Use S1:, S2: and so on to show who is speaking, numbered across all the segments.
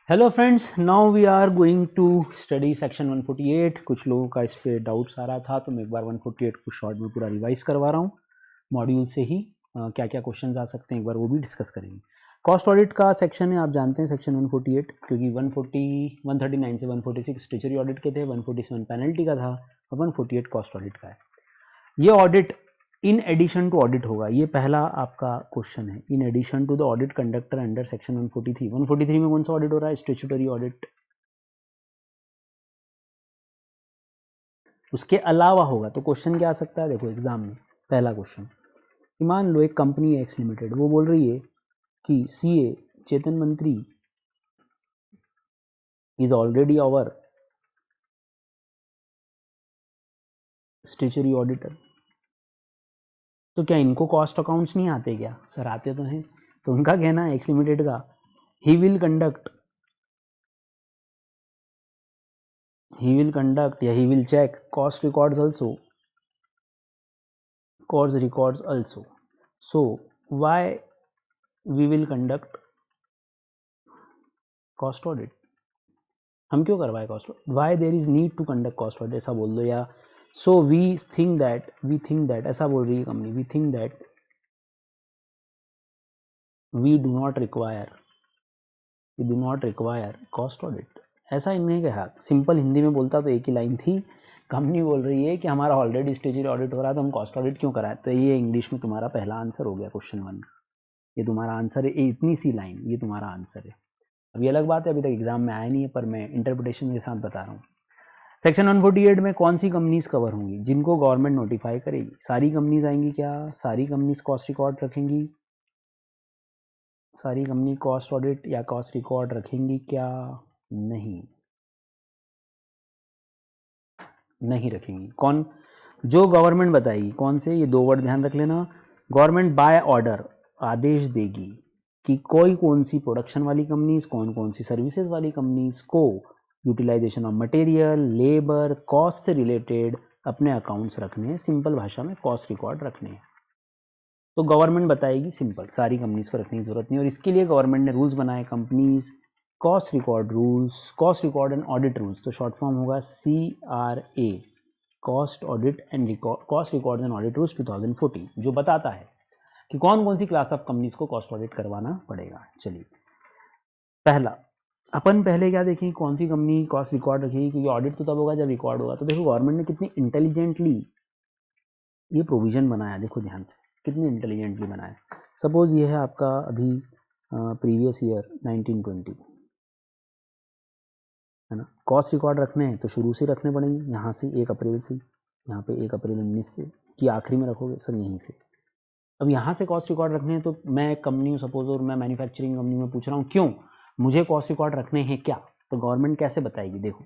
S1: Hello friends, now we are going to study section 148। कुछ लोगों का इस पे डाउट्स आ रहा था तो मैं एक बार 148 को शॉर्ट में पूरा रिवाइज करवा रहा हूँ मॉड्यूल से ही। क्या क्या क्वेश्चंस आ सकते हैं एक बार वो भी डिस्कस करेंगे। कॉस्ट ऑडिट का सेक्शन है, आप जानते हैं सेक्शन 148, क्योंकि 139 से 146 स्टेचुरी ऑडिट के थे, 147 पेनल्टी का था और 148 कॉस्ट ऑडिट का है। ये audit in addition to audit होगा, ये पहला आपका क्वेश्चन है। In addition to the audit conductor under section 143 में कौन सा ऑडिट हो रहा है? Statutory audit. उसके अलावा होगा तो क्वेश्चन क्या आ सकता है? देखो एग्जाम में पहला क्वेश्चन कि मान लो एक कंपनी है एक्स लिमिटेड, वो बोल रही है कि CA Chetan Mantri is already our statutory auditor. तो क्या इनको कॉस्ट अकाउंट्स नहीं आते क्या? सर आते तो हैं। तो उनका कहना है एक्स लिमिटेड का, ही विल कंडक्ट या he will check cost records also, cost records also. So why we will conduct cost audit? हम क्यों करवाए cost audit? Why there is need to conduct cost audit, ऐसा बोल दो। या so we think that, ऐसा बोल रही है company, we think that we do not require cost audit. ऐसा इन्हें कहा, सिंपल हिंदी में बोलता तो एक ही लाइन थी। कंपनी बोल रही है कि हमारा ऑलरेडी स्टेचुरी ऑडिट हो रहा है तो हम कॉस्ट ऑडिट क्यों कराए। तो ये इंग्लिश में तुम्हारा पहला आंसर हो गया क्वेश्चन 1। ये तुम्हारा आंसर है, इतनी सी लाइन ये तुम्हारा आंसर है। अब ये अलग बात है, अभी तक एग्जाम में आया नहीं है, पर मैं इंटरप्रिटेशन के साथ बता रहा हूँ। सेक्शन 148 में कौन सी कंपनीज कवर होंगी? जिनको गवर्नमेंट नोटिफाई करेगी। सारी कंपनीज आएंगी क्या? सारी कंपनीज कॉस्ट रिकॉर्ड रखेंगी? सारी कंपनी कॉस्ट ऑडिट या कॉस्ट रिकॉर्ड रखेंगी क्या? नहीं, नहीं रखेंगी। कौन? जो गवर्नमेंट बताएगी। कौन से? ये दो वर्ड ध्यान रख लेना। गवर्नमेंट बाय ऑर्डर आदेश देगी कि कोई कौन सी प्रोडक्शन वाली कंपनीज, कौन कौन सी सर्विसेज वाली कंपनीज को utilization of material, labour, cost से रिलेटेड अपने अकाउंट्स रखने हैं। सिंपल भाषा में कॉस्ट रिकॉर्ड रखने हैं। तो गवर्नमेंट बताएगी, सिंपल, सारी कंपनीज को रखने की जरूरत नहीं। और इसके लिए गवर्नमेंट ने रूल्स बनाए, companies cost record rules, cost record and audit rules. तो शॉर्ट फॉर्म होगा CRA, cost audit and cost record and audit rules 2014, जो बताता है कि कौन कौन सी क्लास ऑफ कंपनीज को कॉस्ट ऑडिट करवाना पड़ेगा। चलिए पहला, अपन पहले क्या देखें, कौन सी कंपनी कॉस्ट रिकॉर्ड रखेगी, क्योंकि ऑडिट तो तब होगा जब रिकॉर्ड होगा। तो देखो गवर्नमेंट ने कितनी इंटेलिजेंटली ये प्रोविजन बनाया, देखो ध्यान से कितनी इंटेलिजेंटली बनाया। सपोज ये है आपका अभी प्रीवियस ईयर 1920, है ना। कॉस्ट रिकॉर्ड रखने हैं तो शुरू से रखने पड़ेंगे, यहाँ से 1 अप्रैल से, यहाँ पे 1 अप्रैल 19 से, कि आखिरी में रखोगे सर यहीं से। अब यहाँ से कॉस्ट रिकॉर्ड रखने हैं तो मैं एक कंपनी हूँ सपोज, और मैं मैन्युफैक्चरिंग कंपनी में पूछ रहा हूँ क्यों मुझे कॉस्ट रिकॉर्ड रखने हैं क्या। तो गवर्नमेंट कैसे बताएगी? देखो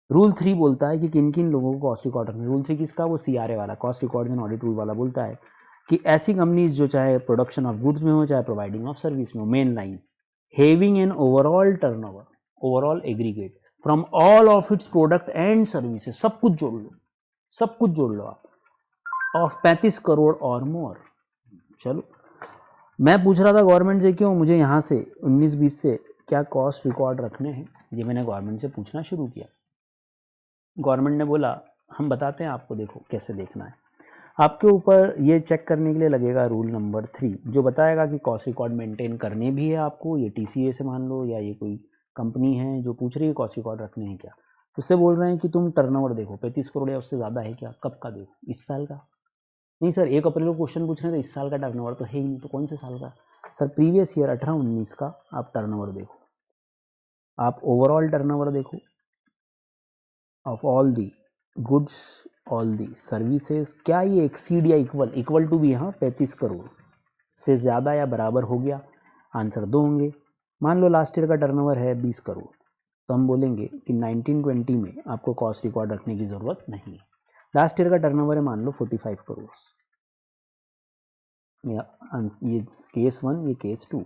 S1: रूल 3 बोलता है कि किन किन लोगों को कॉस्ट रिकॉर्ड रखना है। रूल 3 किसका? वो CRA वाला, cost record and audit rule वाला, बोलता है कि ऐसी कंपनीज जो चाहे प्रोडक्शन ऑफ गुड्स में हो चाहे प्रोवाइडिंग ऑफ सर्विस में हो, main line, having an overall turnover, overall aggregate from all of its product and services, सब कुछ जोड़ लो, सब कुछ जोड़ लो आप, ऑफ 35 करोड़ और मोर। चलो मैं पूछ रहा था गवर्नमेंट से क्यों मुझे यहाँ से 19-20 से क्या कॉस्ट रिकॉर्ड रखने हैं, ये मैंने गवर्नमेंट से पूछना शुरू किया। गवर्नमेंट ने बोला हम बताते हैं आपको, देखो कैसे देखना है। आपके ऊपर ये चेक करने के लिए लगेगा रूल नंबर 3, जो बताएगा कि कॉस्ट रिकॉर्ड मेंटेन करने भी है आपको। ये TCA से मान लो, या ये कोई कंपनी है जो पूछ रही है कॉस्ट रिकॉर्ड रखने हैं क्या, उससे बोल रहे हैं कि तुम टर्नओवर देखो 35 करोड़ या उससे ज़्यादा है क्या। कब का देखो? इस साल का। नहीं सर 1 अप्रैल को क्वेश्चन पूछ रहे हैं तो इस साल का टर्नओवर तो है ही नहीं, तो कौन से साल का? सर प्रीवियस ईयर 18-19 का आप टर्नओवर देखो, आप ओवरऑल टर्नओवर देखो of all the goods, all the services, क्या ये एक्सीड या इक्वल टू भी, यहाँ 35 करोड़ से ज़्यादा या बराबर हो गया। आंसर 2 होंगे। मान लो लास्ट ईयर का टर्नओवर है 20 करोड़, तो हम बोलेंगे कि 1920 में आपको कॉस्ट रिकॉर्ड रखने की ज़रूरत नहीं है। लास्ट ईयर का टर्नओवर है मान लो 45 करोड़, या ये केस 1 ये केस 2,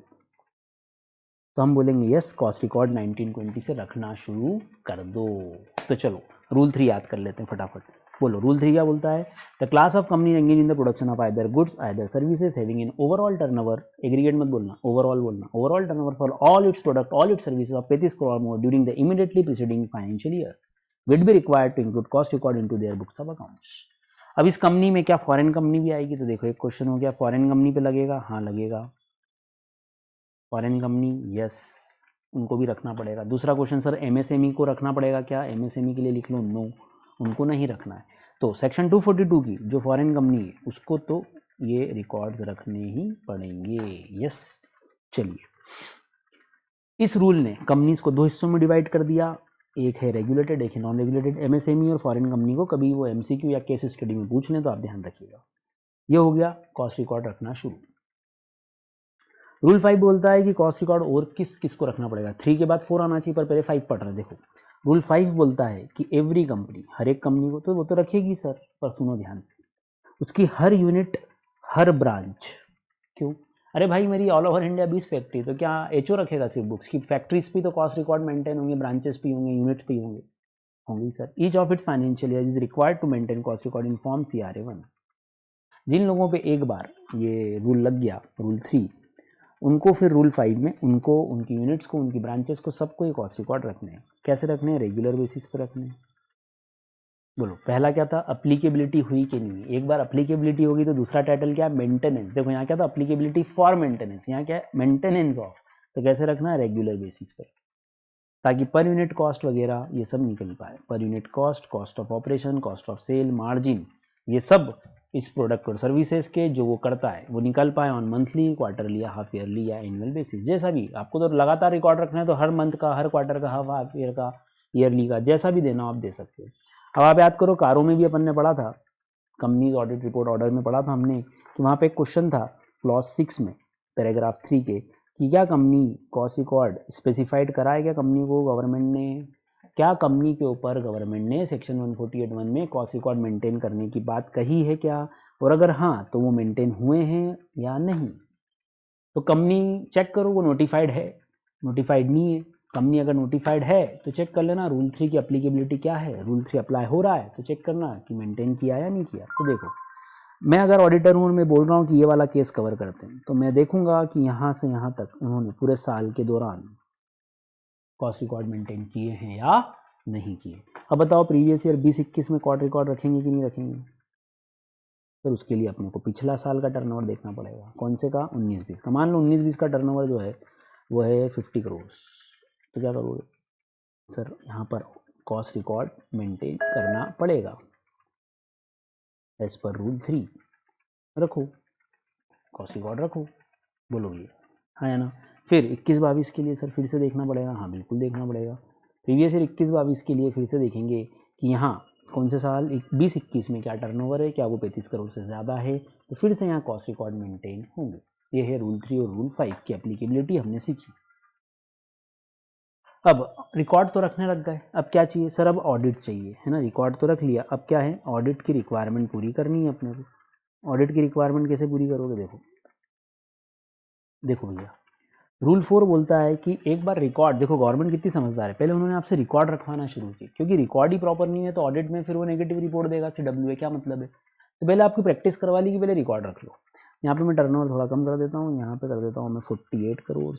S1: तो हम बोलेंगे यस कॉस्ट रिकॉर्ड 1920 से रखना शुरू कर दो। तो चलो रूल 3 याद कर लेते हैं फटाफट। बोलो रूल 3 क्या बोलता है? The class of company engage in the production of either goods either services having an overall turnover, aggregate मत बोलना, ओवरऑल बोलना, overall turnover for all its product all its services of 35 crore more during the immediately preceding financial year will be required to include cost record into their books of accounts. अब इस company में क्या foreign company भी आएगी? तो देखो एक question हो गया, फॉरेन कंपनी पे लगेगा, हाँ लगेगा, फॉरेन कंपनी यस, उनको भी रखना पड़ेगा। दूसरा क्वेश्चन सर एमएसएमई को रखना पड़ेगा क्या? एमएसएमई के लिए लिख लो नो, उनको नहीं रखना है। तो सेक्शन 242 की जो फॉरेन कंपनी है उसको तो ये रिकॉर्ड्स रखने ही पड़ेंगे। यस, चलिए इस रूल ने कंपनीज को दो हिस्सों में डिवाइड कर दिया, एक है रेगुलेटेड एक है नॉन रेगुलेटेड। एमएसएमई और फॉरेन कंपनी को कभी वो एमसीक्यू या केस स्टडी में पूछ लें तो आप ध्यान रखिएगा। ये हो गया कॉस्ट रिकॉर्ड रखना शुरू। रूल 5 बोलता है कि कॉस्ट रिकॉर्ड और किस किस को रखना पड़ेगा। 3 के बाद 4 आना चाहिए, पर पहले 5 पढ़ रहे हैं। देखो रूल 5 बोलता है कि एवरी कंपनी, हर एक कंपनी को, तो वो तो रखेगी सर, पर सुनो ध्यान से, उसकी हर यूनिट हर ब्रांच, क्यों? अरे भाई मेरी ऑल ओवर इंडिया 20 फैक्ट्री, तो क्या एचओ रखेगा सिर्फ बुक्स की? फैक्ट्रीज भी तो कॉस्ट रिकॉर्ड मेंटेन होंगे, ब्रांचेस भी होंगे, यूनिट्स भी होंगे, होंगी sir. Each of its financial year is required to maintain cost record in form CRA1। जिन लोगों पे एक बार ये रूल लग गया, रूल 3, उनको फिर रूल 5 में उनको, उनकी यूनिट्स को, उनकी ब्रांचेस को, सबको ये कॉस्ट रिकॉर्ड रखने हैं। कैसे रखने हैं? रेगुलर बेसिस पे रखने हैं। बोलो पहला क्या था? अप्लीकेबिलिटी हुई कि नहीं? एक बार अप्लीकेबिलिटी होगी तो दूसरा टाइटल क्या है? मेंटेनेंस। देखो यहाँ क्या था? अप्लीकेबिलिटी फॉर मेंटेनेंस, यहाँ क्या है? Maintenance of. तो कैसे रखना है? रेगुलर बेसिस पे, ताकि पर यूनिट कॉस्ट वगैरह ये सब निकल पाए। पर unit cost, cost of operation, cost of sale, margin, ये सब इस प्रोडक्ट और सर्विसेज के जो वो करता है वो निकल पाए ऑन मंथली, क्वार्टरली या हाफ ईयरली या एनुअल बेसिस। जैसा भी आपको तो लगातार रिकॉर्ड रखना है, तो हर मंथ का, हर क्वार्टर का, हाफ ईयर का, ईयरली का, जैसा भी देना आप दे सकते हो। अब आप याद करो, कारों में भी अपन ने पढ़ा था, कंपनीज ऑडिट रिपोर्ट ऑर्डर में पढ़ा था हमने, कि वहाँ पे एक क्वेश्चन था क्लॉज 6 में पैराग्राफ 3 के, कि क्या कंपनी कॉस्ट रिकॉर्ड स्पेसिफाइड कराए क्या कंपनी को गवर्नमेंट ने? क्या कंपनी के ऊपर गवर्नमेंट ने सेक्शन 148(1) में कॉस्ट रिकॉर्ड मेंटेन करने की बात कही है क्या? और अगर हाँ तो वो मेंटेन हुए हैं या नहीं? तो कंपनी चेक करो वो नोटिफाइड है, नोटिफाइड नहीं है। कंपनी अगर नोटिफाइड है तो चेक कर लेना रूल 3 की अप्लीकेबिलिटी क्या है। रूल 3 अप्लाई हो रहा है तो चेक करना कि मेंटेन किया या नहीं किया। तो देखो मैं अगर ऑडिटर हूँ और मैं बोल रहा हूँ कि ये वाला केस कवर करते हैं, तो मैं देखूंगा कि यहाँ से यहाँ तक उन्होंने पूरे साल के दौरान कॉस्ट रिकॉर्ड मेंटेन किए हैं या नहीं किए। अब बताओ प्रीवियस ईयर 20-21 में कॉस्ट रिकॉर्ड रखेंगे कि नहीं रखेंगे? तो उसके लिए अपने को पिछला साल का टर्नओवर देखना पड़ेगा। कौन से का? 19-20 का। मान लो 19-20 का टर्नओवर जो है वो है 50 करोड़, तो क्या करोगे सर? यहाँ पर कॉस्ट रिकॉर्ड मेंटेन करना पड़ेगा एज पर रूल 3। रखो कॉस्ट रिकॉर्ड रखो, बोलो भैया हाँ या ना? फिर 21-22 के लिए सर फिर से देखना पड़ेगा। हाँ बिल्कुल देखना पड़ेगा। प्रीवियस ईयर 21-22 के लिए फिर से देखेंगे कि यहाँ कौन से साल 20-21 में क्या टर्नओवर है, क्या वो 35 करोड़ से ज़्यादा है, तो फिर से यहाँ कॉस्ट रिकॉर्ड मेंटेन होंगे। ये है रूल 3 और रूल 5 की एप्लीकेबिलिटी हमने सीखी। अब रिकॉर्ड तो रखने लग गए, अब क्या चाहिए सर? अब ऑडिट चाहिए, है ना? रिकॉर्ड तो रख लिया, अब क्या है? ऑडिट की रिक्वायरमेंट पूरी करनी है अपने को। ऑडिट की रिक्वायरमेंट कैसे पूरी करोगे? देखो देखो भैया, रूल 4 बोलता है कि एक बार रिकॉर्ड, देखो गवर्नमेंट कितनी समझदार है, पहले उन्होंने आपसे रिकॉर्ड रखवाना शुरू किया, क्योंकि रिकॉर्ड ही प्रॉपर नहीं है तो ऑडिट में फिर वो नेगेटिव रिपोर्ट देगा। CWA क्या मतलब है? तो पहले आपकी प्रैक्टिस करवा ली कि पहले रिकॉर्ड रख लो। यहाँ पे मैं टर्नओवर थोड़ा कम कर देता हूँ, यहाँ पे कर देता हूँ मैं 48 करोड़,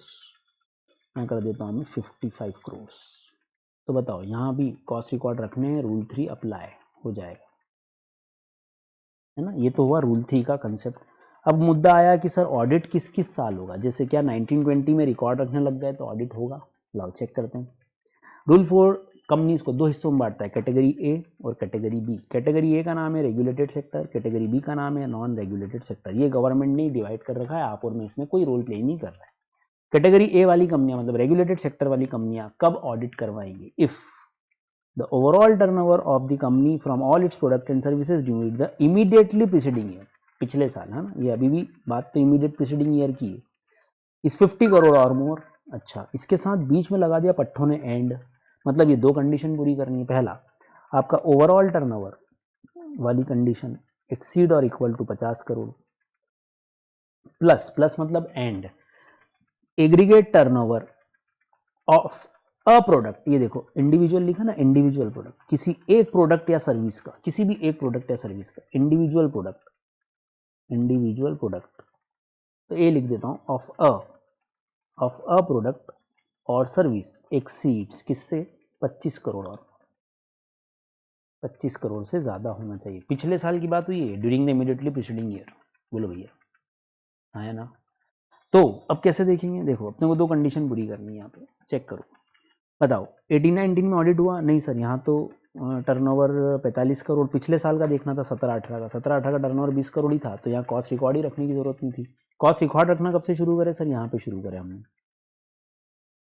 S1: मैं कर देता हूँ मैं 55 करोड़। तो बताओ यहाँ भी कॉस्ट रिकॉर्ड रखने हैं, रूल 3 अप्लाई हो जाएगा, है ना? ये तो हुआ रूल 3 का कंसेप्ट। अब मुद्दा आया कि सर ऑडिट किस किस साल होगा? जैसे क्या 1920 में रिकॉर्ड रखने लग गए तो ऑडिट होगा? लाओ चेक करते हैं। रूल 4 कंपनीज को दो हिस्सों में बांटता है, कैटेगरी ए और कैटेगरी बी। कैटेगरी ए का नाम है रेगुलेटेड सेक्टर, कैटेगरी बी का नाम है नॉन रेगुलेटेड सेक्टर। ये गवर्नमेंट ने डिवाइड कर रखा है, आप और मैं इसमें कोई रोल प्ले नहीं कर रहा है। कैटेगरी ए वाली कंपनियां, मतलब रेगुलेटेड सेक्टर वाली कंपनियां कब ऑडिट करवाएंगी? If the overall turnover of the company from all its product and services during the immediately preceding year, पिछले साल, है ना? ये अभी भी बात तो इमीडिएट प्रीसीडिंग ईयर की है, इस 50 करोड़ और मोर। अच्छा, इसके साथ बीच में लगा दिया पट्टों ने एंड, मतलब ये दो कंडीशन पूरी करनी है। पहला, आपका ओवरऑल टर्नओवर वाली कंडीशन एक्सीड और equal to 50 crore, plus plus मतलब and aggregate turnover of a product, ये देखो इंडिविजुअल लिखा ना, इंडिविजुअल प्रोडक्ट, किसी एक प्रोडक्ट या सर्विस का, किसी भी एक प्रोडक्ट या सर्विस का इंडिविजुअल प्रोडक्ट, इंडिविजुअल प्रोडक्ट, तो ए लिख देता हूं ऑफ अ प्रोडक्ट और सर्विस एक्सीड्स किससे, 25 करोड़, और 25 करोड़ से ज्यादा होना चाहिए। पिछले साल की बात हुई है, during the immediately preceding year, बोलो भैया, हाँ है ना। तो अब कैसे देखेंगे, देखो अपने को दो कंडीशन पूरी करनी है, यहाँ पे चेक करो, बताओ 18-19 में ऑडिट हुआ नहीं सर, यहाँ तो टर्नओवर 45 करोड़, पिछले साल का देखना था 17-18 का, 17-18 का टर्नओवर 20 करोड़ ही था, तो यहाँ कॉस्ट रिकॉर्ड ही रखने की जरूरत नहीं थी। कॉस्ट रिकॉर्ड रखना कब से शुरू करें सर, यहाँ पे शुरू करें हमने,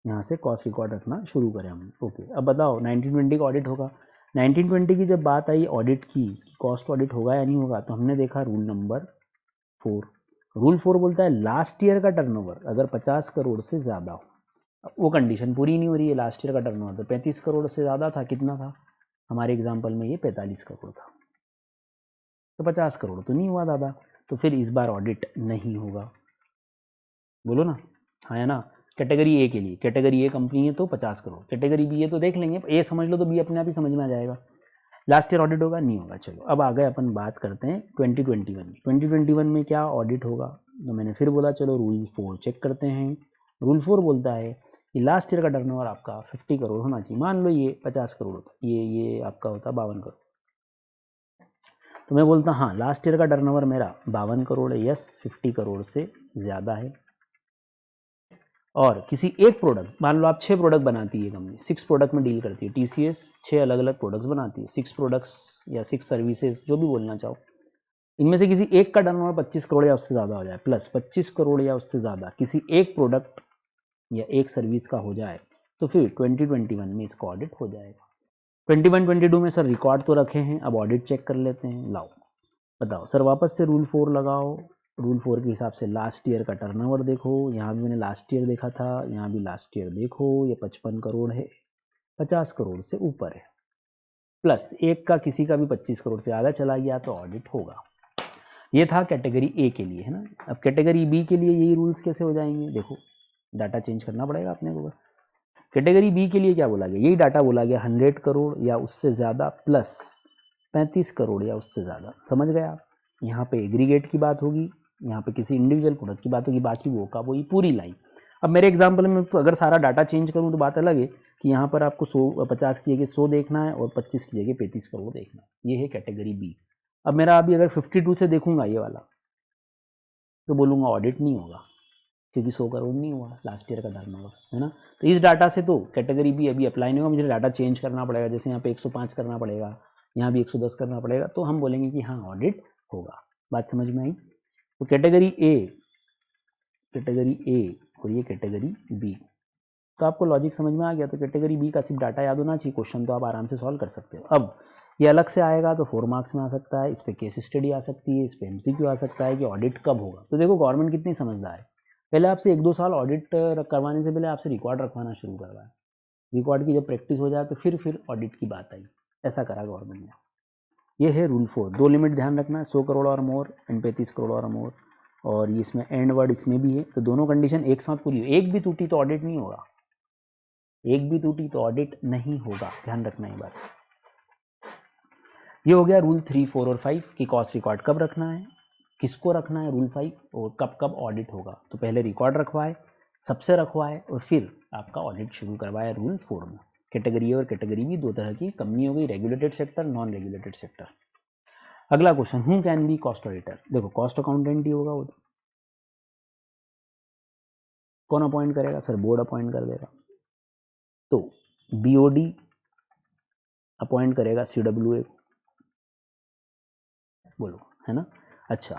S1: यहाँ से कॉस्ट रिकॉर्ड रखना शुरू करें हमने। ओके, अब बताओ 1920 का ऑडिट होगा, 1920 की जब बात आई ऑडिट की, कॉस्ट ऑडिट होगा या नहीं होगा, तो हमने देखा रूल नंबर 4, रूल 4 बोलता है लास्ट ईयर का टर्नओवर अगर 50 करोड़ से ज़्यादा हो, वो कंडीशन पूरी नहीं हो रही है, लास्ट ईयर का टर्नओवर तो 35 करोड़ से ज़्यादा था, कितना था हमारे एग्जाम्पल में, ये 45 करोड़ था, तो 50 करोड़ तो नहीं हुआ दादा, तो फिर इस बार ऑडिट नहीं होगा, बोलो ना, हाँ है ना। कैटेगरी ए के लिए, कैटेगरी ए कंपनी है तो 50 करोड़, कैटेगरी बी है तो देख लेंगे, ए समझ लो तो बी अपने आप ही समझ में आ जाएगा, लास्ट ईयर ऑडिट होगा नहीं होगा। चलो अब आ गए अपन बात करते हैं 2021 में, 2021 में क्या ऑडिट होगा, तो मैंने फिर बोला चलो रूल 4 चेक करते हैं। रूल 4 बोलता है कि लास्ट ईयर का टर्नओवर आपका 50 करोड़ होना चाहिए, मान लो ये 50 करोड़ होता, ये आपका होता 52 करोड़, तो मैं बोलता हाँ लास्ट ईयर का टर्नओवर मेरा 52 करोड़ है, यस 50 करोड़ से ज़्यादा है, और किसी एक प्रोडक्ट, मान लो आप 6 प्रोडक्ट बनाती है कंपनी, 6 प्रोडक्ट में डील करती है, टीसीएस 6 अलग अलग प्रोडक्ट्स बनाती है, 6 प्रोडक्ट्स या 6 सर्विसेज जो भी बोलना चाहो, इनमें से किसी एक का टर्नओवर 25 करोड़ या उससे ज़्यादा हो जाए, प्लस 25 करोड़ या उससे ज़्यादा किसी एक प्रोडक्ट या एक सर्विस का हो जाए, तो फिर 2021 में इसका ऑडिट हो जाएगा। 21-22 में सर रिकॉर्ड तो रखे हैं, अब ऑडिट चेक कर लेते हैं, लाओ बताओ सर, वापस से रूल 4 लगाओ, रूल 4 के हिसाब से लास्ट ईयर का टर्नओवर देखो, यहाँ भी मैंने लास्ट ईयर देखा था, यहाँ भी लास्ट ईयर देखो, ये 55 करोड़ है, 50 करोड़ से ऊपर है, प्लस एक का किसी का भी 25 करोड़ से ज़्यादा चला गया तो ऑडिट होगा। ये था कैटेगरी ए के लिए, है ना। अब कैटेगरी बी के लिए यही रूल्स कैसे हो जाएंगे, देखो डाटा चेंज करना पड़ेगा अपने को बस। कैटेगरी बी के लिए क्या बोला गया, यही डाटा बोला गया 100 करोड़ या उससे ज़्यादा प्लस 35 करोड़ या उससे ज़्यादा, समझ गए आप। यहाँ पे एग्रीगेट की बात होगी, यहाँ पे किसी इंडिविजुअल प्रोडक्ट की बात होगी, बाकी वो का वही पूरी लाइन। अब मेरे एग्जाम्पल में तो अगर सारा डाटा चेंज करूँ तो बात अलग है कि यहाँ पर आपको 50 की जगह 100 देखना है और 25 की जगह 35 करोड़ देखना है, ये है कैटेगरी बी। अब मेरा अभी अगर 52 से देखूंगा ये वाला, तो बोलूँगा ऑडिट नहीं होगा, क्योंकि 100 करोड़ नहीं हुआ लास्ट ईयर का टर्नओवर, है ना। तो इस डाटा से तो कैटेगरी बी अभी अप्लाई नहीं होगा, मुझे डाटा चेंज करना पड़ेगा, जैसे यहाँ पे 105 करना पड़ेगा, यहाँ भी 110 करना पड़ेगा, तो हम बोलेंगे कि हाँ ऑडिट होगा। बात समझ में आई। तो कैटेगरी ए और ये कैटेगरी बी, तो आपको लॉजिक समझ में आ गया। तो कैटेगरी बी का सिर्फ डाटा याद होना चाहिए, क्वेश्चन तो आप आराम से सॉल्व कर सकते हो। अब ये अलग से आएगा तो 4 मार्क्स में आ सकता है, इस पर केस स्टडी आ सकती है, इस पर एमसीक्यू आ सकता है कि ऑडिट कब होगा। तो देखो गवर्नमेंट कितनी समझदार है, पहले आपसे 1-2 साल ऑडिट करवाने से पहले आपसे रिकॉर्ड रखवाना शुरू करवाया, रिकॉर्ड की जब प्रैक्टिस हो जाए तो फिर ऑडिट की बात आई, ऐसा करा गवर्नमेंट ने। ये है रूल 4, 2 लिमिट ध्यान रखना है, 100 करोड़ और मोर एंड 35 करोड़ और मोर, और ये इसमें एंड वर्ड इसमें भी है, तो दोनों कंडीशन एक साथ पूरी हो, एक भी टूटी तो ऑडिट नहीं होगा, एक भी टूटी तो ऑडिट नहीं होगा, ध्यान रखना एक बार। ये हो गया रूल 3, 4 और 5 की कॉस्ट रिकॉर्ड कब रखना है, किसको रखना है रूल 5, और कब कब ऑडिट होगा। तो पहले रिकॉर्ड रखवाए, सबसे रखवाए, और फिर आपका ऑडिट शुरू करवाया रूल 4 में। कैटेगरी ए और कैटेगरी बी दो तरह की कंपनी हो गई, regulated sector, non regulated sector. अगला question, who can be cost auditor. देखो कॉस्ट अकाउंटेंट ही होगा वो, कौन अपॉइंट करेगा सर, बोर्ड अपॉइंट कर देगा, तो बीओडी अपॉइंट करेगा सीडब्ल्यूए, बोलो है ना। अच्छा,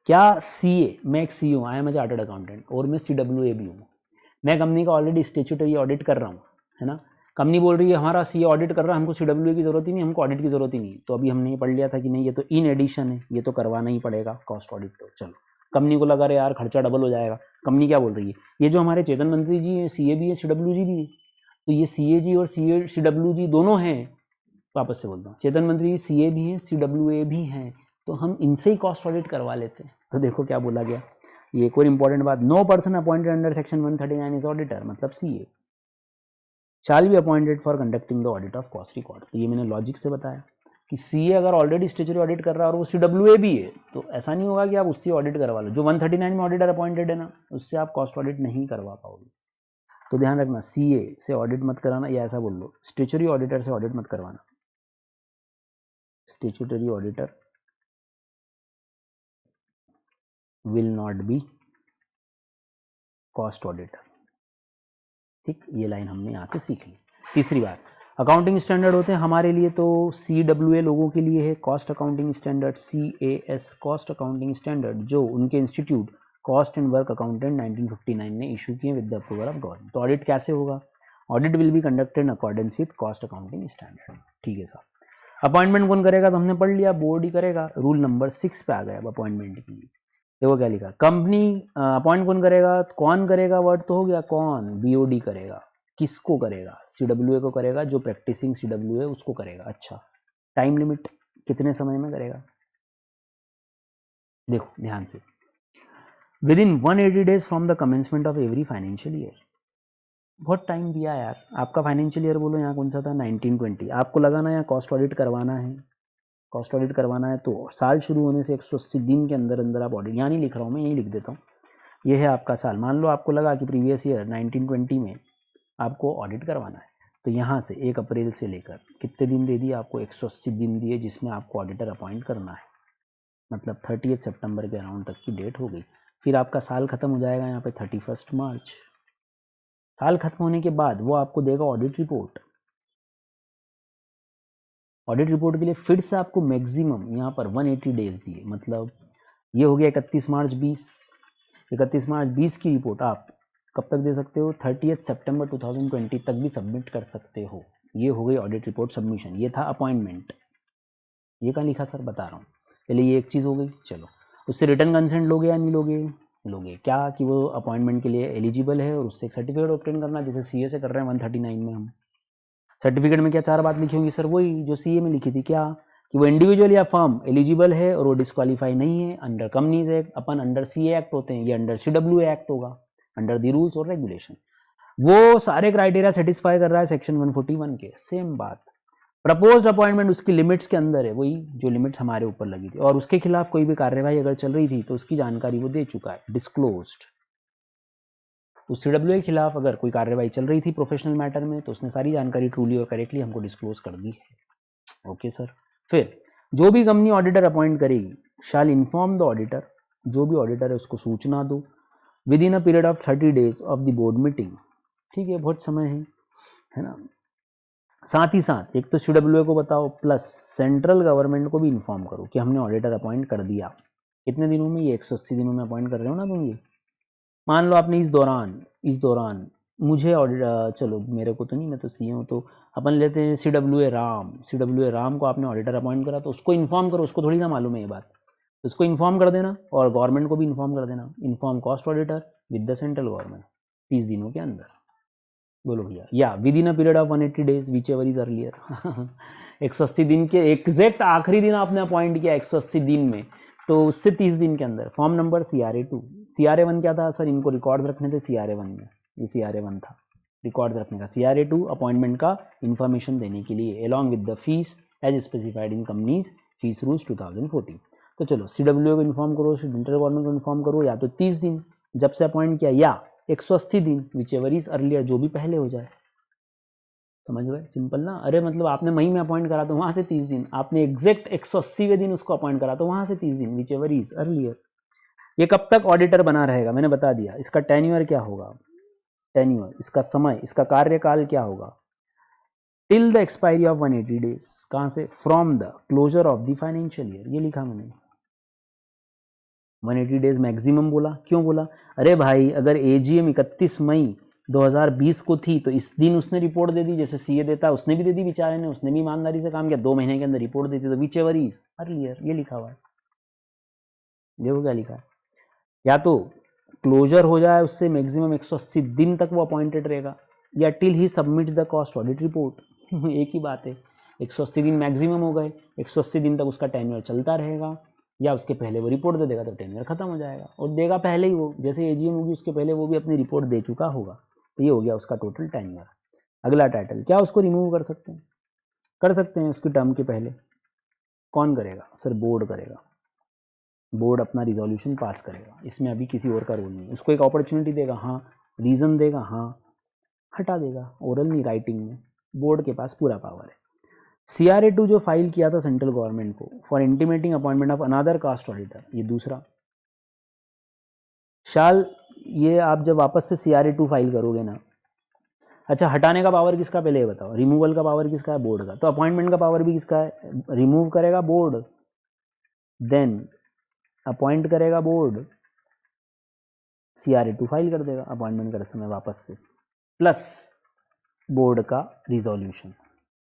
S1: क्या सीए, मैं एक सी हूँ, I am a chartered accountant, और मैं सीडब्ल्यूए भी हूँ, मैं कंपनी का ऑलरेडी स्टेच्यूटरी ऑडिट कर रहा हूँ, है ना। कंपनी बोल रही है हमारा सीए ऑडिट कर रहा है, हमको सीडब्ल्यूए की जरूरत ही नहीं, हमको ऑडिट की जरूरत ही नहीं, तो अभी हमने पढ़ लिया था कि नहीं ये तो इन एडिशन है, ये तो करवाना ही पड़ेगा कॉस्ट ऑडिट। तो चलो, कंपनी को लगा रहे यार खर्चा डबल हो जाएगा, कंपनी क्या बोल रही है, ये जो हमारे चेतन मंत्री जी हैं सीए भी है सीडब्ल्यू जी भी है, तो ये सीए जी और सीडब्ल्यू जी दोनों हैं, वापस से बोलता हूँ, चेतन मंत्री जी सीए भी हैं सीडब्ल्यूए भी हैं, तो हम इनसे ही कॉस्ट ऑडिट करवा लेते हैं। तो देखो क्या बोला गया, ये एक और इंपॉर्टेंट बात, no person appointed under section 139 is auditor, मतलब CA, shall be appointed for conducting the audit of cost record. तो ये मैंने लॉजिक से बताया कि सीए अगर ऑलरेडी स्टेचुटरी ऑडिट कर रहा है और वो सीडब्ल्यूए भी है तो ऐसा नहीं होगा कि आप उससे ऑडिट करवा लो। जो 139 में ऑडिटर अपॉइंटेड है ना, उससे आप कॉस्ट ऑडिट नहीं करवा पाओगे। तो ध्यान रखना, सीए से ऑडिट मत कराना, या ऐसा बोल लो स्टेचुटरी ऑडिटर से ऑडिट मत करवाना। Statutory auditor will not be cost auditor. ठीक, ये लाइन हमने यहाँ से सीख ली। तीसरी बात, अकाउंटिंग स्टैंडर्ड होते हैं हमारे लिए तो CWA लोगों के लिए है cost accounting standard, CAS cost accounting standard, जो उनके institute cost and work accountant 1959 ने इशू किए with the approval of government. तो ऑडिट कैसे होगा? Audit will be conducted in accordance with cost accounting standard. ठीक है साहब। अपॉइंटमेंट कौन करेगा? तो हमने पढ़ लिया, बोर्ड ही करेगा। रूल नंबर 6 पे आ गया अब अपॉइंटमेंट के लिए। देखो क्या लिखा, कंपनी अपॉइंट कौन करेगा? कौन करेगा वर्ड तो हो गया, कौन, BOD करेगा। किसको करेगा? CWA को करेगा, जो प्रैक्टिसिंग CWA उसको करेगा। अच्छा, टाइम लिमिट कितने समय में करेगा? देखो ध्यान से, with in 180 days from the commencement of every financial year. बहुत टाइम दिया यार। आपका फाइनेंशियल ईयर बोलो यहाँ कौन सा था? 1920। आपको लगाना यहाँ कॉस्ट ऑडिट करवाना है, कॉस्ट ऑडिट करवाना है तो साल शुरू होने से 180 दिन के अंदर अंदर आप ऑडिट, यहाँ नहीं लिख रहा हूँ मैं, यही लिख देता हूँ। ये है आपका साल। मान लो आपको लगा कि प्रीवियस ईयर 1920 में आपको ऑडिट करवाना है, तो यहाँ से 1 अप्रैल से लेकर कितने दिन दे दिए आपको? 180 दिन दिए, जिसमें आपको ऑडिटर अपॉइंट करना है। मतलब 30 सितंबर के अराउंड तक की डेट हो गई। फिर आपका साल खत्म हो जाएगा यहाँ पे 31 मार्च। साल खत्म होने के बाद वो आपको देगा ऑडिट रिपोर्ट। ऑडिट रिपोर्ट के लिए फिर से आपको मैक्सिमम यहाँ पर 180 डेज दिए। मतलब ये हो गया 31 मार्च 20। 31 मार्च 20 की रिपोर्ट आप कब तक दे सकते हो? 30 सितंबर 2020 तक भी सबमिट कर सकते हो। ये हो गई ऑडिट रिपोर्ट सबमिशन। ये था अपॉइंटमेंट। ये कहाँ लिखा सर? बता रहा हूँ। पहले ये एक चीज़ हो गई। चलो, उससे रिटर्न कंसेंट लोगे या नहीं लोगे? लोगे। क्या कि वो अपॉइंटमेंट के लिए एलिजिबल है, और उससे एक सर्टिफिकेट ऑब्टेन करना, जैसे CA से कर रहे हैं 139 में हम। सर्टिफिकेट में क्या 4 बात लिखी होंगी सर? वही जो CA में लिखी थी। क्या कि वो इंडिविजुअल या फर्म एलिजिबल है और वो डिस्क्वालीफाई नहीं है अंडर कंपनीज एक्ट। अपन अंडर CA एक्ट होते हैं, ये अंडर CWA एक्ट होगा, अंडर द रूल्स और रेगुलेशन। वो सारे क्राइटेरिया सेटिस्फाई कर रहा है सेक्शन 141 के। सेम बात, प्रपोज्ड अपॉइंटमेंट उसकी लिमिट्स के अंदर है, वही जो लिमिट्स हमारे ऊपर लगी थी, और उसके खिलाफ कोई भी कार्यवाही अगर चल रही थी तो उसकी जानकारी वो दे चुका है, डिस्क्लोज्ड। उस CWA के खिलाफ अगर कोई कार्यवाही चल रही थी प्रोफेशनल मैटर में, तो उसने सारी जानकारी ट्रूली और करेक्टली हमको डिस्क्लोज कर दी है। Okay sir. फिर जो भी कंपनी ऑडिटर अपॉइंट करेगी शैल इन्फॉर्म द ऑडिटर, जो भी ऑडिटर है उसको सूचना दो, with in a period of 30 days of the board meeting. ठीक है, बहुत समय है ना। साथ ही साथ एक तो CWA को बताओ, प्लस सेंट्रल गवर्नमेंट को भी इन्फॉर्म करो कि हमने ऑडिटर अपॉइंट कर दिया। कितने दिनों में? ये 180 दिनों में अपॉइंट कर रहे हो ना तुम। ये मान लो आपने इस दौरान मुझे ऑडिट, चलो मेरे को तो नहीं, मैं तो CA हूँ, तो अपन लेते हैं CWA राम को आपने ऑडिटर अपॉइंट करा, तो उसको इन्फॉर्म करो। उसको थोड़ी ना मालूम है ये बात, उसको इन्फॉर्म कर देना, और गवर्नमेंट को भी इन्फॉर्म कर देना। Inform cost auditor with the central government 30 दिनों के अंदर। बोलो भैया, या with in a period of 180 days which ever is earlier. 180 दिन के एग्जैक्ट आखिरी दिन आपने अपॉइंट किया 180 दिन में, तो उससे 30 दिन के अंदर। Form number CRA2। CRA1 क्या था सर? इनको रिकॉर्ड्स रखने थे CRA1 में, ये CRA1 था रिकॉर्ड्स रखने का। CRA2 अपॉइंटमेंट का इंफॉर्मेशन देने के लिए, along with the fees as specified in companies fees rules 2014। तो चलो CWA को इन्फॉर्म करो, सेंट्रल गवर्नमेंट को इन्फॉर्म करो, या तो 30 दिन जब से अपॉइंट किया, या 180 दिन विच एवर इज अर्लियर, जो भी पहले हो जाए। समझ गए? सिंपल ना। अरे मतलब आपने मई में अपॉइंट करा तो वहां से 30 दिन, आपने एग्जैक्ट 180वें दिन उसको अपॉइंट करा तो वहां से 30 दिन, विच एवर इज अर्लियर। ये कब तक ऑडिटर बना रहेगा मैंने बता दिया। इसका टेन्योर क्या होगा? टेन्योर, इसका समय, इसका कार्यकाल क्या होगा? Till the expiry of 180 days. कहां से? From the closure of the financial year. ये लिखा मैंने, 180 डेज मैक्सिमम बोला। क्यों बोला? अरे भाई अगर AGM 31 मई 2020 को थी तो इस दिन उसने रिपोर्ट दे दी, जैसे CA देता है, उसने भी दे दी बेचारे ने, उसने भी ईमानदारी से काम किया, 2 महीने के अंदर रिपोर्ट देती, तो विच एवर इज अर्लियर। ये लिखा हुआ है, देखो क्या लिखा है। या तो क्लोजर हो जाए उससे मैक्सिमम 180 दिन तक वो अपॉइंटेड रहेगा, या till he submit the cost audit report. एक ही बात है। 180 दिन मैक्सिमम हो गए, 180 दिन तक उसका टेन्योर चलता रहेगा, या उसके पहले वो रिपोर्ट दे देगा तो टेन्योर खत्म हो जाएगा। और देगा पहले ही, वो जैसे AGM होगी उसके पहले वो भी अपनी रिपोर्ट दे चुका होगा, तो ये हो गया उसका टोटल टेन्योर। अगला टाइटल, क्या उसको रिमूव कर सकते हैं? कर सकते हैं उसकी टर्म के पहले। कौन करेगा? सर बोर्ड करेगा। बोर्ड अपना रिजोल्यूशन पास करेगा, इसमें अभी किसी और का रोल नहीं। उसको एक अपॉर्चुनिटी देगा, हाँ, रीजन देगा, हाँ, हटा देगा। ओरल नहीं, राइटिंग में बोर्ड के पास पूरा पावर है। CRA2 जो फाइल किया था सेंट्रल गवर्नमेंट को for intimating appointment of another cost auditor, ये दूसरा शाल, ये आप जब वापस से CRA2 फाइल करोगे ना, अच्छा हटाने का पावर किसका पहले ये बताओ, रिमूवल का पावर किसका है? बोर्ड का। तो अपॉइंटमेंट का पावर भी किसका है? रिमूव करेगा बोर्ड, देन अपॉइंट करेगा बोर्ड, CRA2 फाइल कर देगा अपॉइंटमेंट करते समय वापस से, प्लस बोर्ड का रिजोल्यूशन।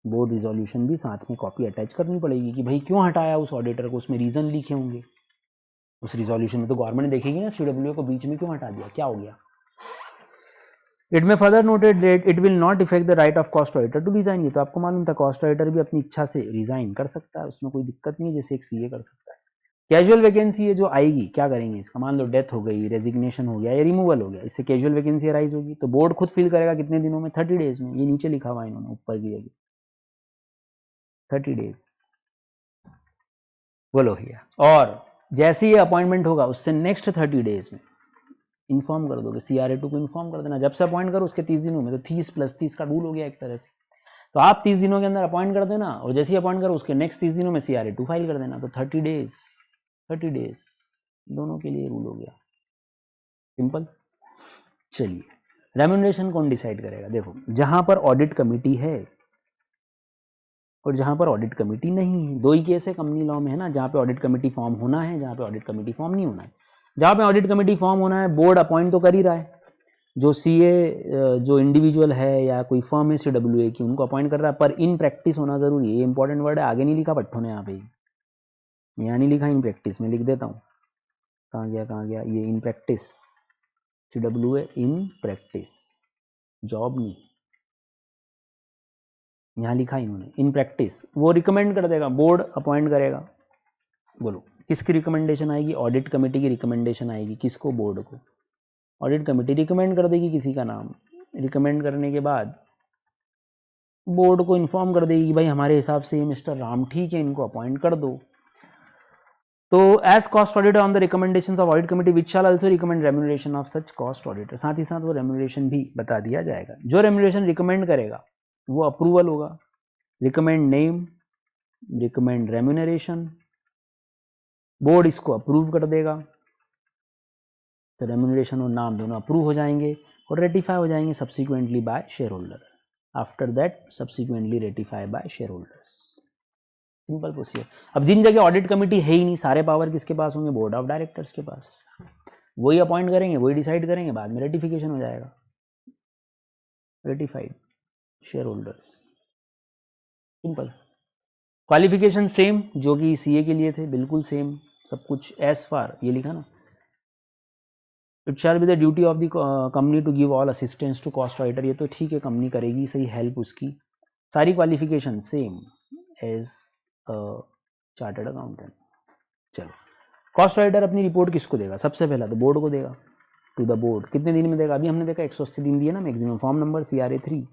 S1: बोर्ड रिजोल्यूशन भी साथ में कॉपी अटैच करनी पड़ेगी कि भाई क्यों हटाया उस ऑडिटर को, उसमें रीजन लिखे होंगे उस रिजोल्यूशन में। तो गवर्नमेंट देखेगी ना CWO को बीच में क्यों हटा दिया, क्या हो गया। It may further noted that it will not affect the right of cost auditor to resign. ये तो आपको मालूम था, कॉस्ट ऑडिटर भी अपनी इच्छा से रिजाइन कर सकता है, उसमें कोई दिक्कत नहीं है, जैसे एक CA कर सकता है। कैजुअल वैकेंसी है जो आएगी, क्या करेंगे इसका? मान लो डेथ हो गई, रेजिग्नेशन हो गया या रिमूवल हो गया, इससे कैजुअल वैकेंसी अराइज होगी, तो बोर्ड खुद फिल करेगा कितने दिनों में? 30 डेज में। ये नीचे लिखा हुआ है इन्होंने ऊपर की जगह 30 डेज, बोलो भैया। और जैसे ये अपॉइंटमेंट होगा उससे नेक्स्ट 30 डेज में इन्फॉर्म कर दोगे, CRA2 को इन्फॉर्म कर देना, जब से अपॉइंट करो उसके 30 दिनों में। तो 30 + 30 का रूल हो गया एक तरह से। तो आप 30 दिनों के अंदर अपॉइंट कर देना, और जैसे ही अपॉइंट करो उसके नेक्स्ट 30 दिनों में CRA2 फाइल कर देना। तो 30 डेज दोनों के लिए रूल हो गया, सिंपल। चलिए, रेम्यूनरेशन कौन डिसाइड करेगा? देखो, जहां पर ऑडिट कमिटी है और जहां पर ऑडिट कमिटी नहीं है, दो ही केस है कंपनी लॉ में, है ना, जहां पे ऑडिट कमिटी फॉर्म होना है, जहां पे ऑडिट कमिटी फॉर्म नहीं होना है। जहां पे ऑडिट कमिटी फॉर्म होना है, बोर्ड अपॉइंट तो कर ही रहा है, जो CA जो इंडिविजुअल है या कोई फर्म है CWA की, उनको अपॉइंट कर रहा है, पर इन प्रैक्टिस होना जरूरी है। ये इंपॉर्टेंट वर्ड है, आगे नहीं लिखा पट्टों ने, यहाँ पे यहाँ नहीं लिखा, इन प्रैक्टिस में लिख देता हूँ। कहाँ गया ये in practice, CWA in practice, job नहीं, यहाँ लिखा इन्होंने इन प्रैक्टिस। वो रिकमेंड कर देगा, बोर्ड अपॉइंट करेगा। बोलो किसकी रिकमेंडेशन आएगी? ऑडिट कमेटी की रिकमेंडेशन आएगी। किसको? बोर्ड को। ऑडिट कमेटी रिकमेंड कर देगी किसी का नाम, रिकमेंड करने के बाद बोर्ड को इन्फॉर्म कर देगी कि भाई हमारे हिसाब से ये मिस्टर राम ठीक है, इनको अपॉइंट कर दो। तो as cost auditor on the recommendations of audit committee which shall also recommend remuneration of such cost auditor. साथ ही साथ वो रेम्यूनरेशन भी बता दिया जाएगा। जो रेम्यूनरेशन रिकमेंड करेगा वो अप्रूवल होगा। Recommend name, recommend remuneration, board इसको अप्रूव कर देगा, तो रेम्यूनरेशन और नाम दोनों अप्रूव हो जाएंगे और रेटिफाई हो जाएंगे subsequently by shareholder. After that subsequently ratify by shareholders. Simple procedure. अब जिन जगह ऑडिट कमेटी है ही नहीं, सारे पावर किसके पास होंगे? बोर्ड ऑफ डायरेक्टर्स के पास। वही अपॉइंट करेंगे, वही डिसाइड करेंगे, बाद में रेटिफिकेशन हो जाएगा, ratified share holders, simple. Qualification same जो कि CA के लिए थे, बिल्कुल सेम सब कुछ एज फार, ये लिखा ना, it shall be the duty of the company to give all assistance to cost auditor. ये तो ठीक है, कंपनी करेगी सही हेल्प उसकी। सारी qualification same as chartered accountant. चलो, कॉस्ट ऑडिटर अपनी रिपोर्ट किसको देगा? सबसे पहला तो बोर्ड को देगा, टू द बोर्ड। कितने दिन में देगा? अभी हमने देखा 180 दिन दिए ना maximum. Form number CRA3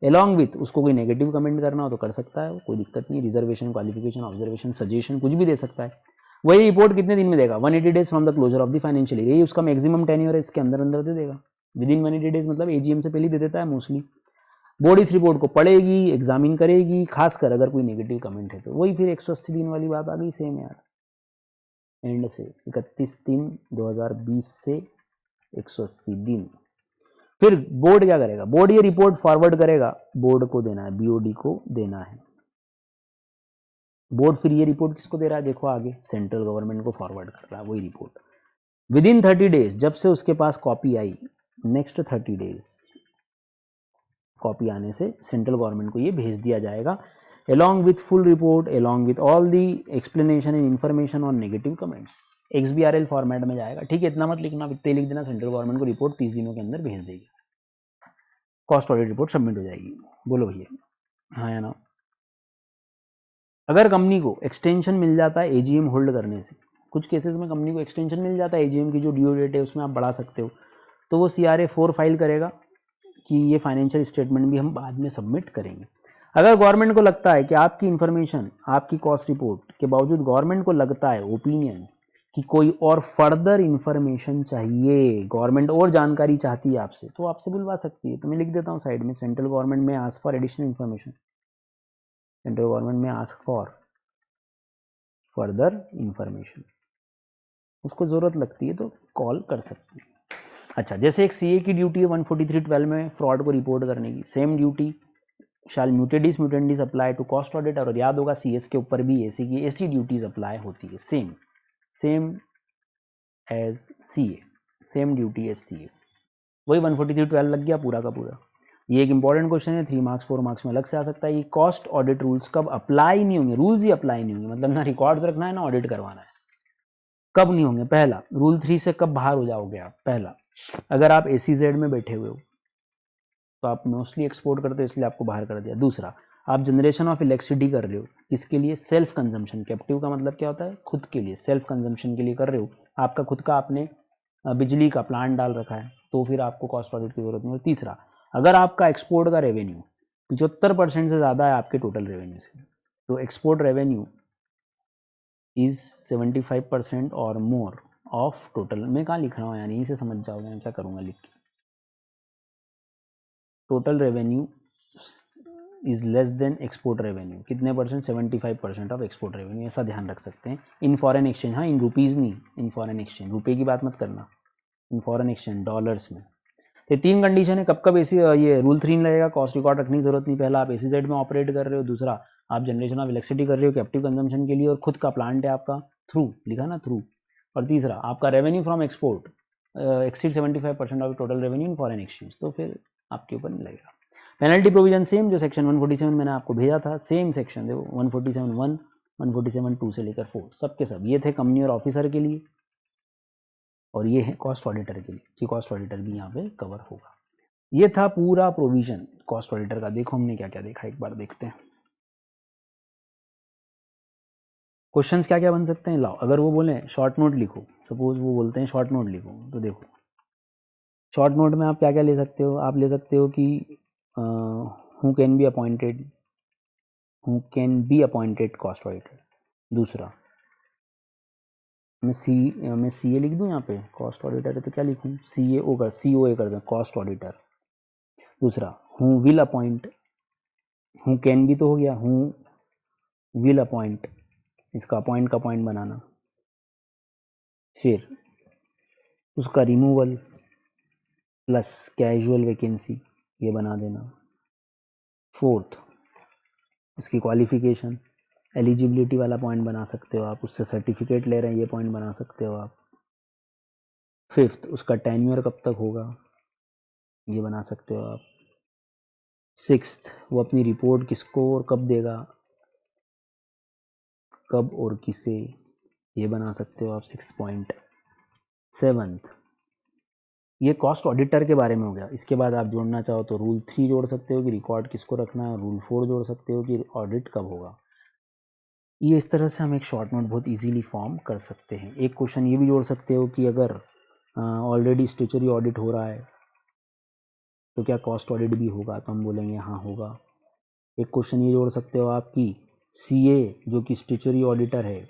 S1: along with, उसको कोई नेगेटिव कमेंट करना हो तो कर सकता है, कोई दिक्कत नहीं। रिजर्वेशन, क्वालिफिकेशन, ऑब्जर्वेशन, सजेशन, कुछ भी दे सकता है। वही रिपोर्ट कितने दिन में देगा? 180 days from the closure of the financial year. यही उसका मैक्सिमम टेन्योर है, इसके अंदर अंदर दे देगा। विद इन 180 डेज मतलब AGM से पहले दे देता है मोस्टली। बोर्ड इस रिपोर्ट को पढ़ेगी, एग्जामिन करेगी, खासकर अगर कोई नेगेटिव कमेंट है तो। वही फिर 180 दिन वाली बात आ गई सेम यार, एंड से 31/3/2020 से 180 दिन। फिर बोर्ड क्या करेगा? बोर्ड ये रिपोर्ट फॉरवर्ड करेगा, बोर्ड को देना है, BOD को देना है। बोर्ड फिर ये रिपोर्ट किसको दे रहा है? देखो आगे, सेंट्रल गवर्नमेंट को फॉरवर्ड कर रहा है वही रिपोर्ट। विद इन 30 डेज, जब से उसके पास कॉपी आई, नेक्स्ट 30 डेज कॉपी आने से सेंट्रल गवर्नमेंट को ये भेज दिया जाएगा, along with full report, along with all the explanation and information on negative comments। XBRL format में जाएगा, ठीक है। इतना मत लिखना, इतने लिख देना, सेंट्रल गवर्नमेंट को रिपोर्ट 30 दिनों के अंदर भेज देगी, कॉस्ट ऑडिट रिपोर्ट सबमिट हो जाएगी। बोलो भैया, हाँ या ना? अगर कंपनी को एक्सटेंशन मिल जाता है AGM होल्ड करने से, कुछ केसेस में कंपनी को एक्सटेंशन मिल जाता है, AGM की जो ड्यू डेट है उसमें आप बढ़ा सकते हो, तो वो CRA4 फाइल करेगा कि ये फाइनेंशियल स्टेटमेंट भी हम बाद में सबमिट करेंगे। अगर गवर्नमेंट को लगता है कि आपकी इन्फॉर्मेशन, आपकी कॉस्ट रिपोर्ट के बावजूद गवर्नमेंट को लगता है, ओपिनियन, कि कोई और फर्दर इन्फॉर्मेशन चाहिए, गवर्नमेंट और जानकारी चाहती है आपसे, तो आपसे बुलवा सकती है। तो मैं लिख देता हूँ साइड में, सेंट्रल गवर्नमेंट में ask for additional information, central government में आस्क फॉर फर्दर इन्फॉर्मेशन, उसको ज़रूरत लगती है तो कॉल कर सकती है। अच्छा, जैसे एक सीए की ड्यूटी है 143(12) में फ्रॉड को रिपोर्ट करने की, same duty shall mutatis mutandis apply to cost audit, और याद होगा सीएस के ऊपर भी ऐसी ड्यूटीज अप्लाई होती है, same as CA, same duty as CA. वही 143(12) लग गया पूरा का पूरा। ये एक इंपॉर्टेंट क्वेश्चन है, 3 मार्क्स 4 मार्क्स में अलग से आ सकता है। ये कॉस्ट ऑडिट रूल्स कब अप्लाई नहीं होंगे, रूल्स ही अप्लाई नहीं होंगे, मतलब ना रिकॉर्ड्स रखना है ना ऑडिट करवाना है। कब नहीं होंगे? पहला, रूल 3 से कब बाहर हो जाओगे आप? पहला, अगर आप एसीजेड में बैठे हुए हो तो आप मोस्टली एक्सपोर्ट करते हो इसलिए आपको बाहर कर दिया। दूसरा, आप जनरेशन ऑफ इलेक्ट्रिसिटी कर रहे हो, इसके लिए सेल्फ कंजम्पशन, कैप्टिव का मतलब क्या होता है? खुद के लिए, सेल्फ कंजम्पशन के लिए कर रहे हो, आपका खुद का आपने बिजली का प्लांट डाल रखा है, तो फिर आपको कॉस्ट ऑडिट की जरूरत नहीं है। तीसरा, अगर आपका एक्सपोर्ट का रेवेन्यू 75% से ज़्यादा है आपके टोटल रेवेन्यू से, तो एक्सपोर्ट रेवेन्यू इज 75% और मोर ऑफ टोटल। मैं कहाँ लिख रहा हूँ यानी, इसे समझ जाओगे मैं क्या करूँगा लिख के। Total revenue is less than export revenue, कितने परसेंट? 75% ऑफ एक्सपोर्ट रेवेन्यू, ऐसा ध्यान रख सकते हैं। इन फॉरेन एक्सचेंज, हाँ इन रुपीज़ नहीं, इन फॉरेन एक्सचेंज, रुपये की बात मत करना, इन फॉरेन एक्सचेंज डॉलर्स में। तो 3 कंडीशन है कब कब ऐसी ये रूल 3 लगेगा, कॉस्ट रिकॉर्ड रखने की जरूरत नहीं। पहला, आप एसीजेड में ऑपरेट कर रहे हो। दूसरा, आप जनरेशन ऑफ इलेक्ट्रिसिटी कर रहे हो कैप्टिव कंजम्पशन के लिए और खुद का प्लांट है आपका, थ्रू लिखा ना, थ्रू। और तीसरा, आपका revenue from export exceed 75% of total revenue in foreign exchange, तो फिर आपके ऊपर नहीं लगेगा। पेनल्टी प्रोविजन सेम जो सेक्शन 147 मैंने आपको भेजा था, सेम सेक्शन देखो, 147(1), 147(2) से लेकर 4, सबके सब ये थे कंपनी और ऑफिसर के लिए, और ये है कॉस्ट ऑडिटर के लिए, कि कॉस्ट ऑडिटर भी यहाँ पे कवर होगा। ये था पूरा प्रोविजन कॉस्ट ऑडिटर का। देखो हमने क्या क्या देखा, एक बार देखते हैं क्वेश्चंस क्या क्या बन सकते हैं। लाओ, अगर वो बोले शॉर्ट नोट लिखो, सपोज वो बोलते हैं शॉर्ट नोट लिखो, तो देखो शॉर्ट नोट में आप क्या क्या ले सकते हो। आप ले सकते हो कि who can be appointed cost auditor. दूसरा, मैं सी ए लिख दूं यहाँ पे, कॉस्ट ऑडिटर है तो क्या लिखूं, COA कर दें, कॉस्ट ऑडिटर। दूसरा, who will appoint, who can भी तो हो गया, हु विल अपॉइंट, इसका अपॉइंट का पॉइंट बनाना। फिर उसका रिमूवल प्लस कैजुअल वैकेंसी, ये बना देना। फोर्थ, उसकी क्वालिफिकेशन, एलिजिबिलिटी वाला पॉइंट बना सकते हो आप, उससे सर्टिफिकेट ले रहे हैं ये पॉइंट बना सकते हो आप। फिफ्थ, उसका टेन्योर कब तक होगा, ये बना सकते हो आप। सिक्स्थ, वो अपनी रिपोर्ट किसको और कब देगा, कब और किसे, ये बना सकते हो आप, 6 पॉइंट। सेवंथ, ये कॉस्ट ऑडिटर के बारे में हो गया। इसके बाद आप जोड़ना चाहो तो रूल 3 जोड़ सकते हो कि रिकॉर्ड किसको रखना है, रूल 4 जोड़ सकते हो कि ऑडिट कब होगा। ये इस तरह से हम एक शॉर्ट नोट बहुत इजीली फॉर्म कर सकते हैं। एक क्वेश्चन ये भी जोड़ सकते हो कि अगर ऑलरेडी स्टैट्यूटरी ऑडिट हो रहा है तो क्या कॉस्ट ऑडिट भी होगा, तो हम बोलेंगे हाँ होगा। एक क्वेश्चन ये जोड़ सकते हो आप कि सीए जो कि स्टैट्यूटरी ऑडिटर है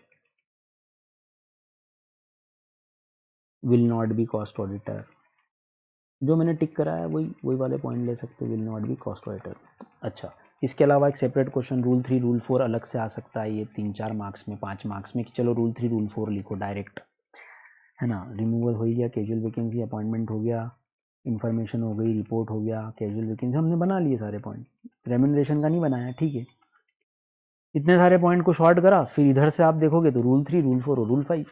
S1: will not be cost auditor, जो मैंने टिक कराया वही वाले पॉइंट ले सकते हो, will not be cost auditor. अच्छा, इसके अलावा एक सेपरेट क्वेश्चन रूल 3 रूल 4 अलग से आ सकता है, ये 3-4 मार्क्स में, 5 मार्क्स में, कि चलो रूल 3 रूल 4 लिखो डायरेक्ट, है ना। रिमूवल हो गया, कैजुअल वैकेंसी, अपॉइंटमेंट हो गया, इन्फॉर्मेशन हो गई, रिपोर्ट हो गया, कैजुअल वैकेंसी हमने बना लिए सारे पॉइंट, रेम्यूनरेशन का नहीं बनाया, ठीक है। इतने सारे पॉइंट को शॉर्ट करा, फिर इधर से आप देखोगे तो रूल 3 रूल 4 और रूल 5,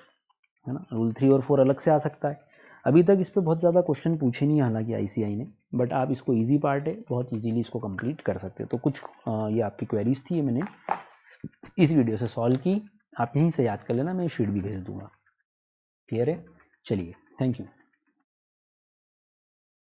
S1: है ना। रूल 3 और 4 अलग से आ सकता है। अभी तक इस पर बहुत ज़्यादा क्वेश्चन पूछे नहीं हालांकि आईसीआई ने, बट आप इसको इजी पार्ट है, बहुत इजीली इसको कंप्लीट कर सकते हो। तो कुछ ये आपकी क्वेरीज थी, ये मैंने इस वीडियो से सॉल्व की, आप यहीं से याद कर लेना, मैं शीट भी भेज दूंगा। क्लियर है? चलिए, थैंक यू।